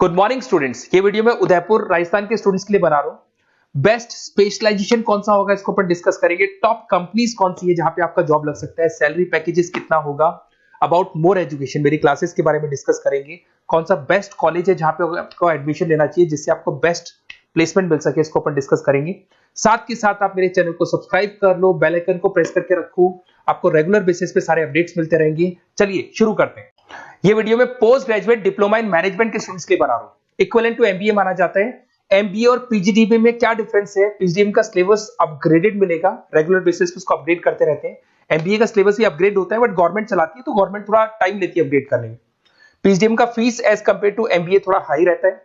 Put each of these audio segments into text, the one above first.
Good morning students. ये video मैं उदयपुर राजस्थान के स्टूडेंट्स के लिए बना रहा हूं। बेस्ट स्पेशलाइजेशन कौन सा होगा इसको अपन डिस्कस करेंगे। टॉप कंपनीज कौन सी है जहां पे आपका जॉब लग सकता है, सैलरी पैकेजेस कितना होगा, अबाउट मोर एजुकेशन मेरी क्लासेस के बारे में डिस्कस करेंगे। कौन सा बेस्ट कॉलेज है जहां पे आपको एडमिशन लेना चाहिए जिससे आपको बेस्ट प्लेसमेंट मिल सके, इसको अपन डिस्कस करेंगे। साथ के साथ आप मेरे चैनल को सब्सक्राइब कर लो, बेल आइकन को प्रेस करके रखो, आपको रेगुलर बेसिस पे सारे अपडेट्स मिलते रहेंगे। चलिए शुरू करते हैं। ये वीडियो में post graduate diploma in management के स्टूडेंट्स के लिए बना रहा हूं। इक्विवेलेंट टू एमबीए माना जाता है। एमबीए और पीजीडीबी में क्या डिफरेंस है? पीजीडीबी का सिलेबस अपग्रेडेड मिलेगा, रेगुलर बेसिस पे उसको अपडेट करते रहते हैं। एमबीए का सिलेबस भी अपग्रेड होता है, बट गवर्नमेंट चलाती है तो गवर्नमेंट थोड़ा टाइम लेती है अपडेट करने में। पीजीडीबी का fees as compare to MBA थोड़ा हाई रहता है।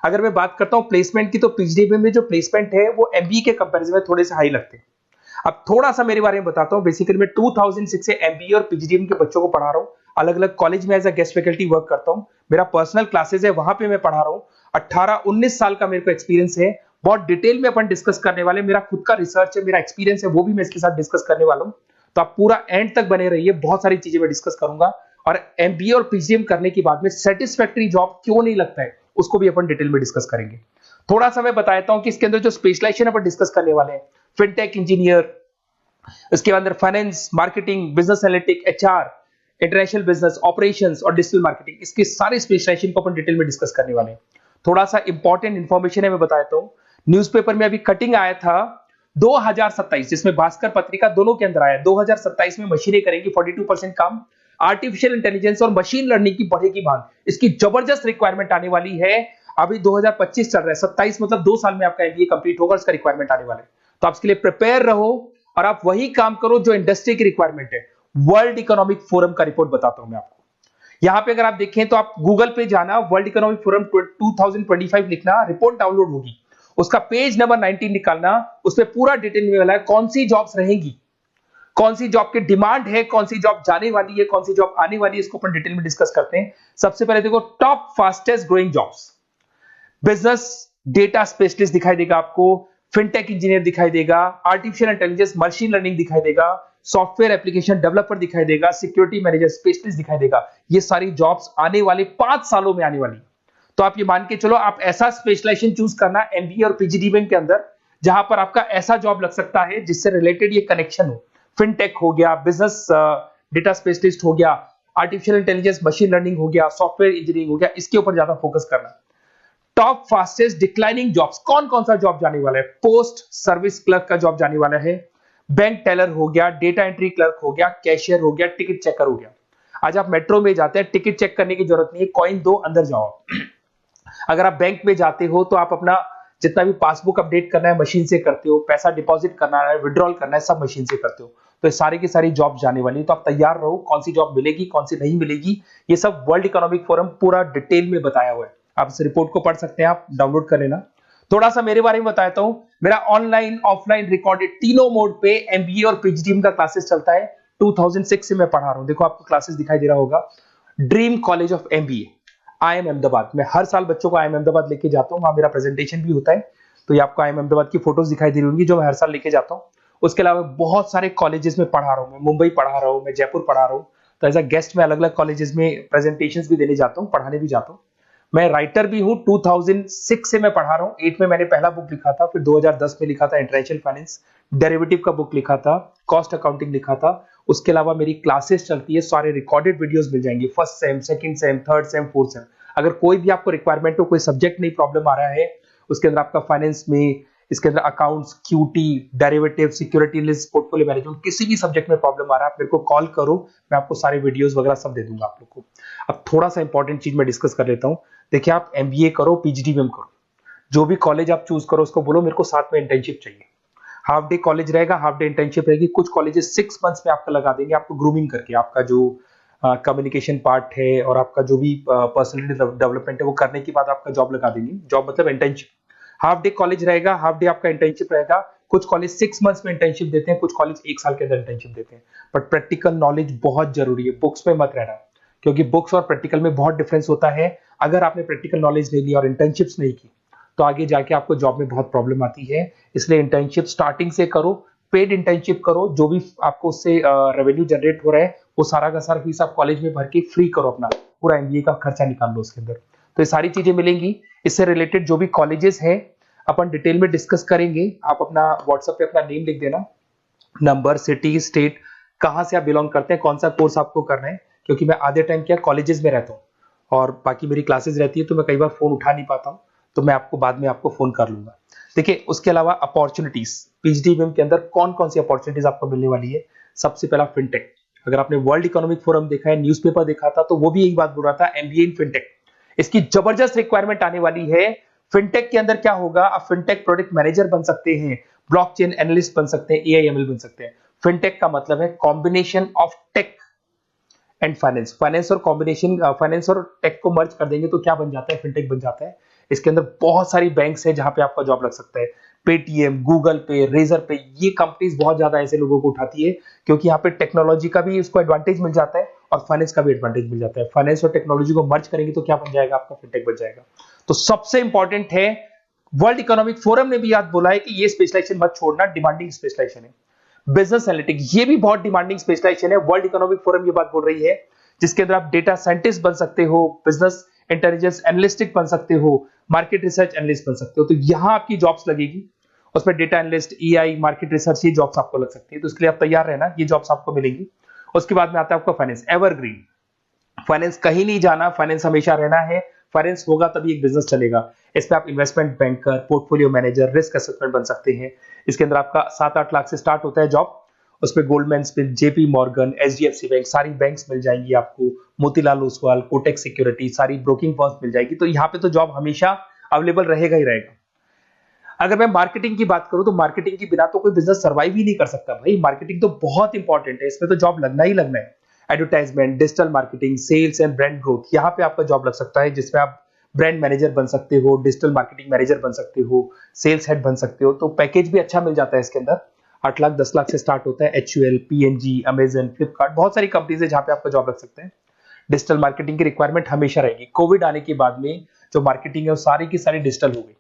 अगर मैं बात करता हूं प्लेसमेंट की, तो पीजीडीबी में जो प्लेसमेंट है वो एमबीए के कंपैरिजन में थोड़े से हाई लगते हैं। अब थोड़ा सा मेरे बारे में बताता हूं। बेसिकली मैं 2006 से एमबीए और पीजीडीएम के बच्चों को पढ़ा रहा हूं। अलग अलग कॉलेज में as a guest faculty work करता हूं। मेरा पर्सनल क्लासेस है, वहां पे मैं पढ़ा रहा हूं। 18-19 साल का मेरे को एक्सपीरियंस है। बहुत डिटेल में अपन डिस्कस करने वाले। मेरा खुद का रिसर्च है, मेरा एक्सपीरियंस है, वो भी मैं इसके साथ डिस्कस करने वाला हूं। तो आप पूरा एंड तक बने रहिए, बहुत सारी चीजें मैं डिस्कस करूंगा। और एमबीए और पीजीडीएम करने के बाद में सेटिस्फैक्टरी जॉब क्यों नहीं लगता है, उसको भी अपन डिटेल में डिस्कस करेंगे। थोड़ा सा मैं बताता हूं कि इसके अंदर जो स्पेशलाइजेशन अपन डिस्कस करने वाले हैं, फिनटेक इंजीनियर, इसके अंदर finance, marketing, business analytic, HR, international business, operations और डिजिटल मार्केटिंग, इसके सारे स्पेशलाइजेशन को अपन डिटेल में डिस्कस करने वाले हैं। थोड़ा सा इंपॉर्टेंट इंफॉर्मेशन है, मैं बताता हूं। न्यूज़पेपर में अभी कटिंग आया था 2027, जिसमें भास्कर पत्रिका दोनों के अंदर आया। 2027 में मशीनें करेंगी 42% काम। आर्टिफिशियल इंटेलिजेंस और मशीन लर्निंग की बढ़ेगी मांग। इसकी जबरदस्त रिक्वायरमेंट आने वाली है। अभी 2025 चल रहा है, 27 मतलब 2 साल में आपका एमबीए कंप्लीट होगा, इसका रिक्वायरमेंट आने वाला है। तो आप इसके लिए प्रिपेयर रहो और आप वही काम करो जो इंडस्ट्री की रिक्वायरमेंट है। वर्ल्ड इकोनॉमिक फोरम का रिपोर्ट बताता हूं मैं आपको। यहां पे अगर आप देखें तो आप गूगल पे जाना, वर्ल्ड इकोनॉमिक फोरम 2025 लिखना, रिपोर्ट डाउनलोड होगी। उसका पेज नंबर 19 निकालना, उसमें पूरा डिटेल में मिला है कौन सी जॉब्स रहेंगी, कौन सी जॉब की डिमांड है, कौन सी जॉब जाने वाली है, कौन सी जॉब आने वाली है। इसको अपन डिटेल में डिस्कस करते हैं। सबसे पहले देखो, top fastest growing jobs. Business data specialist दिखाई देगा आपको, फिनटेक इंजीनियर दिखाई देगा, आर्टिफिशियल इंटेलिजेंस मशीन लर्निंग दिखाई देगा, सॉफ्टवेयर एप्लीकेशन डेवलपर दिखाई देगा, सिक्योरिटी मैनेजर स्पेशलिस्ट दिखाई देगा। ये सारी जॉब्स आने वाले 5 सालों में आने वाली। तो आप ये मान के चलो, आप ऐसा स्पेशलाइजेशन चूज करना एमबीए और पीजीडीएम के अंदर जहां पर आपका ऐसा जॉब लग सकता है जिससे रिलेटेड ये कनेक्शन हो। फिनटेक हो गया, बिजनेस डेटा स्पेशलिस्ट हो गया, आर्टिफिशियल इंटेलिजेंस मशीन लर्निंग हो गया, सॉफ्टवेयर इंजीनियरिंग हो गया, इसके ऊपर ज्यादा फोकस करना। टॉप फास्टेस्ट डिक्लाइनिंग जॉब्स, कौन कौन सा जॉब जाने वाला है? पोस्ट सर्विस क्लर्क का जॉब जाने वाला है, बैंक टेलर हो गया, डेटा एंट्री क्लर्क हो गया, कैशियर हो गया, टिकट चेकर हो गया। आज आप मेट्रो में जाते हैं, टिकट चेक करने की जरूरत नहीं है, कॉइन दो अंदर जाओ। अगर आप बैंक में जाते हो तो आप अपना जितना भी पासबुक अपडेट करना है मशीन से करते हो, पैसा डिपॉजिट करना है, विड्रॉल करना है, सब मशीन से करते हो। तो ये सारी की सारी जॉब जाने वाली है। तो आप तैयार रहो, कौन सी जॉब मिलेगी, कौन सी नहीं मिलेगी, ये सब वर्ल्ड इकोनॉमिक फोरम पूरा डिटेल में बताया हुआ है। आप इस रिपोर्ट को पढ़ सकते हैं, आप डाउनलोड कर लेना। थोड़ा सा मेरे बारे में बताता हूं। मेरा ऑनलाइन ऑफलाइन रिकॉर्डेड तीनों मोड पे एमबीए और पीजीडीएम का क्लासेस चलता है। 2006 से मैं पढ़ा रहा हूं। देखो आपको क्लासेस दिखाई दे रहा होगा, dream college of MBA, IIM Ahmedabad. मैं हर साल बच्चों को आईएम अहमदाबाद लेके जाता हूं, वहां मेरा प्रेजेंटेशन भी होता है। तो ये आपको आईएम अहमदाबाद की फोटोज दिखाई दे रही होंगी जो मैं हर साल लेके जाता हूं। उसके अलावा बहुत सारे कॉलेजेस में पढ़ा रहा हूं। मैं मुंबई पढ़ा रहा हूं, मैं जयपुर पढ़ा रहा हूं। तो एज अ गेस्ट में अलग अलग कॉलेजेस में प्रेजेंटेशंस भी देने जाता हूं, पढ़ाने भी जाता हूं। मैं राइटर भी हूं। 2006 से मैं पढ़ा रहा हूं। 8 में मैंने पहला बुक लिखा था, फिर 2010 में लिखा था इंटरनेशनल फाइनेंस, डेरिवेटिव का बुक लिखा था, कॉस्ट अकाउंटिंग लिखा था। उसके अलावा मेरी क्लासेस चलती है, सारे रिकॉर्डेड वीडियोस मिल जाएंगे, first sem, second same, third same, fourth same. अगर कोई भी आपको रिक्वायरमेंट हो, कोई सब्जेक्ट नहीं प्रॉब्लम आ रहा है, उसके अंदर आपका फाइनेंस में, इसके अंदर accounts, QT, derivative, security list, portfolio management, किसी भी सब्जेक्ट में प्रॉब्लम आ रहा है, आप मेरे को कॉल करो, मैं आपको सारे वीडियोस वगैरह सब दे दूंगा आप लोग को। अब थोड़ा सा इंपॉर्टेंट चीज मैं डिस्कस कर लेता हूं। देखिए, आप एमबीए करो, पीजीडीएम करो, जो भी कॉलेज आप चूज करो, उसको बोलो मेरे को साथ में इंटर्नशिप चाहिए। हाफ डे कॉलेज रहेगा, हाफ डे इंटर्नशिप रहेगी। कुछ कॉलेजेस 6 मंथ्स में आपका लगा देंगे, आपको ग्रूमिंग करके, आपका जो कम्युनिकेशन पार्ट है और आपका जो भी पर्सनैलिटी डेवलपमेंट है वो करने के बाद आपका जॉब लगा देंगे। जॉब मतलब इंटर्नशिप। हाफ डे कॉलेज रहेगा, हाफ डे आपका इंटर्नशिप रहेगा। कुछ कॉलेज 6 मंथ्स में इंटर्नशिप देते हैं, कुछ कॉलेज 1 साल के अंदर इंटर्नशिप देते हैं। बट प्रैक्टिकल नॉलेज बहुत जरूरी है, बुक्स पे मत रहना, क्योंकि बुक्स और प्रैक्टिकल में बहुत डिफरेंस होता है। अगर आपने प्रैक्टिकल नॉलेज नहीं ली और इंटर्नशिप्स नहीं की तो आगे जाके आपको जॉब में बहुत प्रॉब्लम आती है। इसलिए इंटर्नशिप स्टार्टिंग से करो, पेड इंटर्नशिप करो, जो भी आपको उससे रेवेन्यू जनरेट हो रहा है वो सारा का सारा फीस आप कॉलेज में भर के फ्री करो, अपना पूरा एमबीए का खर्चा निकाल लो उसके अंदर। तो ये सारी चीजें मिलेंगी। इससे रिलेटेड जो भी कॉलेजेस हैं अपन डिटेल में डिस्कस करेंगे। आप अपना व्हाट्सएप पे अपना नेम लिख देना, नंबर, सिटी, स्टेट, कहाँ से आप बिलोंग करते हैं, कौन सा कोर्स आपको करना है, क्योंकि मैं आधे टाइम क्या कॉलेजेस में रहता हूँ और बाकी मेरी क्लासेस रहती है, तो मैं कई बार फोन उठा नहीं पाता हूँ, तो मैं आपको बाद में आपको फोन कर लूंगा। देखिए उसके अलावा अपॉर्चुनिटीज, पीजीडीएमएम के अंदर कौन कौन सी अपॉर्चुनिटीज आपको मिलने वाली है। सबसे पहला फिनटेक, अगर आपने वर्ल्ड इकोनॉमिक फोरम देखा है, न्यूज़पेपर देखा था, तो वो भी यही बात बोल रहा था, एमबीए इन फिनटेक, इसकी जबरदस्त रिक्वायरमेंट आने वाली है। फिनटेक के अंदर क्या होगा, आप फिनटेक प्रोडक्ट मैनेजर बन सकते हैं, ब्लॉकचेन एनालिस्ट बन सकते हैं, एआईएमएल बन सकते हैं। फिनटेक का मतलब है combination of tech and finance, finance और कॉम्बिनेशन, फाइनेंस और टेक को मर्ज कर देंगे तो क्या बन जाता है, फिनटेक बन जाता है। इसके अंदर बहुत सारी बैंक्स है जहां पे आपका जॉब लग सकता है, पेटीएम, गूगल पे, रेजर पे, ये कंपनीज बहुत ज्यादा ऐसे लोगों को उठाती है, क्योंकि यहाँ पे टेक्नोलॉजी का भी उसको एडवांटेज मिल जाता है और फाइनेंस का भी एडवांटेज मिल जाता है। फाइनेंस और टेक्नोलॉजी को मर्ज करेंगे तो क्या बन जाएगा, आपका फिनटेक बन जाएगा। तो सबसे इंपॉर्टेंट है, वर्ल्ड इकोनॉमिक फोरम ने भी याद बोला है कि ये स्पेशलाइजेशन मत छोड़ना, डिमांडिंग स्पेशलाइजेशन है। बिजनेस एनालिटिक, ये भी बहुत डिमांडिंग स्पेशलाइजेशन है, वर्ल्ड इकोनॉमिक फोरम ये बात बोल रही है, जिसके अंदर आप डेटा साइंटिस्ट बन सकते हो, बिजनेस इंटेलिजेंस एनालिस्टिक बन सकते हो, मार्केट रिसर्च एनालिस्ट बन सकते हो। तो यहां आपकी जॉब्स लगेगी, उसमें data analyst, EI, market research, ये जॉब्स आपको लग सकती है, तो इसके लिए आप तैयार रहना, ये जॉब्स आपको मिलेंगी। उसके बाद में आता है आपका फाइनेंस, एवरग्रीन, फाइनेंस कहीं नहीं जाना, फाइनेंस हमेशा रहना है, फाइनेंस होगा तभी एक बिजनेस चलेगा। इसमें आप investment banker, portfolio manager, risk assessment बन सकते हैं। इसके अंदर आपका 7-8 लाख से स्टार्ट होता है जॉब, उसमें Goldman Smith, JP Morgan, HDFC bank, सारी बैंक्स मिल जाएंगी आपको, मोतीलाल ओसवाल, कोटक सिक्योरिटी, सारी ब्रोकिंग फर्म्स मिल जाएगी। तो यहाँ पे तो जॉब हमेशा अवेलेबल रहेगा ही रहेगा। अगर मैं मार्केटिंग की बात करूं तो मार्केटिंग के बिना तो कोई बिजनेस सर्वाइव ही नहीं कर सकता भाई, मार्केटिंग तो बहुत इंपॉर्टेंट है, इसमें तो जॉब लगना ही लगना है। Advertisement, digital marketing, sales and brand growth, यहाँ पे आपका जॉब लग सकता है, जिसमें आप ब्रांड मैनेजर बन सकते हो, डिजिटल मार्केटिंग मैनेजर बन सकते हो, सेल्स हेड बन सकते हो। तो पैकेज भी अच्छा मिल जाता है इसके अंदर, 8 लाख 10 लाख से स्टार्ट होता है। एचयूएल, पीएनजी, अमेजन, फ्लिपकार्ट, बहुत सारी कंपनीज है जहां पे आपका जॉब लग सकते हैं। डिजिटल मार्केटिंग की रिक्वायरमेंट हमेशा रहेगी। कोविड आने के बाद में जो मार्केटिंग है वो सारी की सारी डिजिटल हो गई,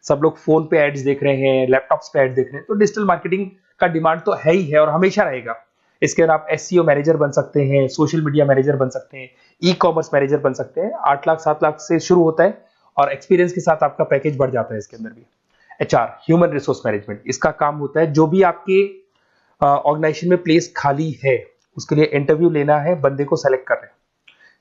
सब लोग फोन पे एड्स देख रहे हैं, लैपटॉप्स पे एड्स देख रहे हैं, तो डिजिटल मार्केटिंग का डिमांड तो है ही है और हमेशा रहेगा। इसके अंदर आप एसईओ मैनेजर बन सकते हैं, सोशल मीडिया मैनेजर बन सकते हैं, ई कॉमर्स मैनेजर बन सकते हैं। 8 लाख 7 लाख से शुरू होता है और एक्सपीरियंस के साथ आपका पैकेज बढ़ जाता है इसके अंदर भी। एचआर, ह्यूमन रिसोर्स मैनेजमेंट, इसका काम होता है जो भी आपके ऑर्गेनाइजेशन में प्लेस खाली है उसके लिए इंटरव्यू लेना है, बंदे को सेलेक्ट करना है,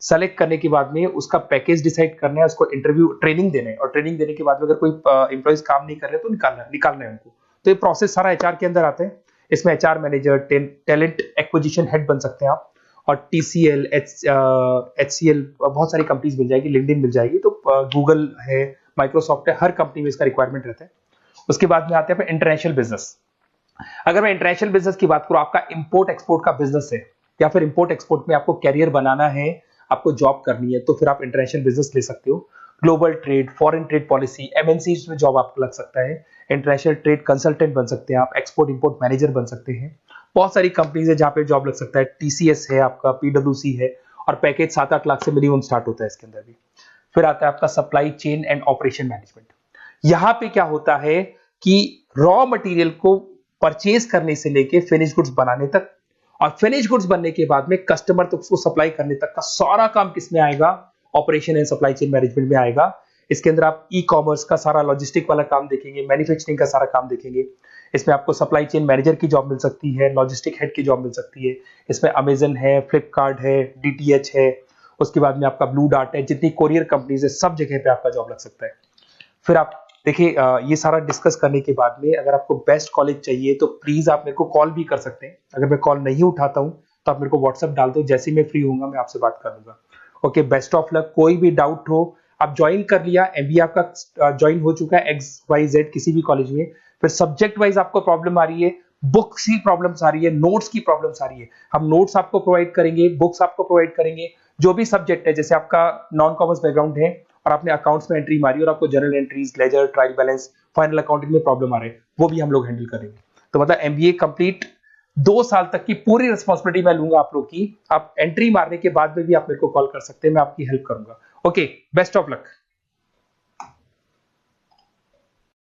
सेलेक्ट करने के बाद में उसका पैकेज डिसाइड करना है, उसको इंटरव्यू ट्रेनिंग देना है, और ट्रेनिंग देने के बाद में अगर कोई एम्प्लॉइज काम नहीं कर रहे तो निकालना है उनको। तो ये प्रोसेस सारा एचआर के अंदर आता है। इसमें HR manager, talent acquisition head बन सकते हैं आप, और टीसीएल, एचसीएल, बहुत सारी कंपनीज मिल जाएगी, लिंक्डइन मिल जाएगी, तो गूगल है, माइक्रोसॉफ्ट है, हर कंपनी में इसका रिक्वायरमेंट रहता है। उसके बाद में आते हैं इंटरनेशनल बिजनेस। अगर मैं इंटरनेशनल बिजनेस की बात करूं, आपका इंपोर्ट एक्सपोर्ट का बिजनेस है या फिर इंपोर्ट एक्सपोर्ट में आपको कैरियर बनाना है, आपको जॉब करनी है, तो फिर आप इंटरनेशनल बिजनेस ले सकते हो। Global trade, foreign trade policy, MNCs में जॉब आपको लग सकता है, इंटरनेशनल ट्रेड कंसल्टेंट बन सकते हैं आप, एक्सपोर्ट इंपोर्ट मैनेजर बन सकते हैं। बहुत सारी कंपनीज है जहां पे जॉब लग सकता है, टीसीएस है आपका, पीडब्ल्यूसी है, और पैकेज 7-8 लाख से मिनिमम स्टार्ट होता है इसके अंदर भी। फिर आता है आपका supply chain and operation management. यहां पे क्या होता है कि रॉ मटेरियल को परचेज करने से लेके फिनिश गुड्स बनाने तक, और फिनिश गुड्स बनने के बाद में कस्टमर तक उसको सप्लाई करने तक का सारा काम किसमें आएगा, operation and supply chain management में आएगा। इसके अंदर आप ई कॉमर्स का सारा लॉजिस्टिक वाला काम देखेंगे, मैन्युफैक्चरिंग का सारा काम देखेंगे। इसमें आपको सप्लाई चेन मैनेजर की जॉब मिल सकती है, लॉजिस्टिक हेड की जॉब मिल सकती है। इसमें अमेजन है, फ्लिपकार्ट है, डीटीएच है, उसके बाद में आपका ब्लू डार्ट है, जितनी कोरियर कंपनीज है सब जगह पे आपका जॉब लग सकता है। फिर आप देखिए, ये सारा डिस्कस करने के बाद में अगर आपको बेस्ट कॉलेज चाहिए तो प्लीज आप मेरे को कॉल भी कर सकते हैं। अगर मैं कॉल नहीं उठाता हूं तो आप मेरे को व्हाट्सएप डाल दो, जैसे ही मैं फ्री होऊंगा मैं आपसे बात कर लूंगा। Okay, best of luck. कोई भी डाउट हो, आप ज्वाइन कर लिया, एमबीए आपका ज्वाइन हो चुका है XYZ किसी भी कॉलेज में, फिर सब्जेक्ट वाइज आपको प्रॉब्लम आ रही है, बुक्स की प्रॉब्लम्स आ रही है, नोट्स की प्रॉब्लम्स आ रही है, हम नोट्स आपको प्रोवाइड करेंगे, बुक्स आपको प्रोवाइड करेंगे। जो भी सब्जेक्ट है, जैसे आपका नॉन कॉमर्स बैकग्राउंड है और आपने अकाउंट्स में एंट्री मारी और आपको general entries, ledger, trial balance, final accounting में प्रॉब्लम आ रहे हैं, वो भी हम लोग हैंडल करेंगे। तो मतलब एमबीए कंप्लीट 2 साल तक की पूरी रिस्पॉन्सिबिलिटी मैं लूंगा आप लोग की। आप एंट्री मारने के बाद में भी आप मेरे को कॉल कर सकते हैं, मैं आपकी हेल्प करूंगा। Okay, best of luck.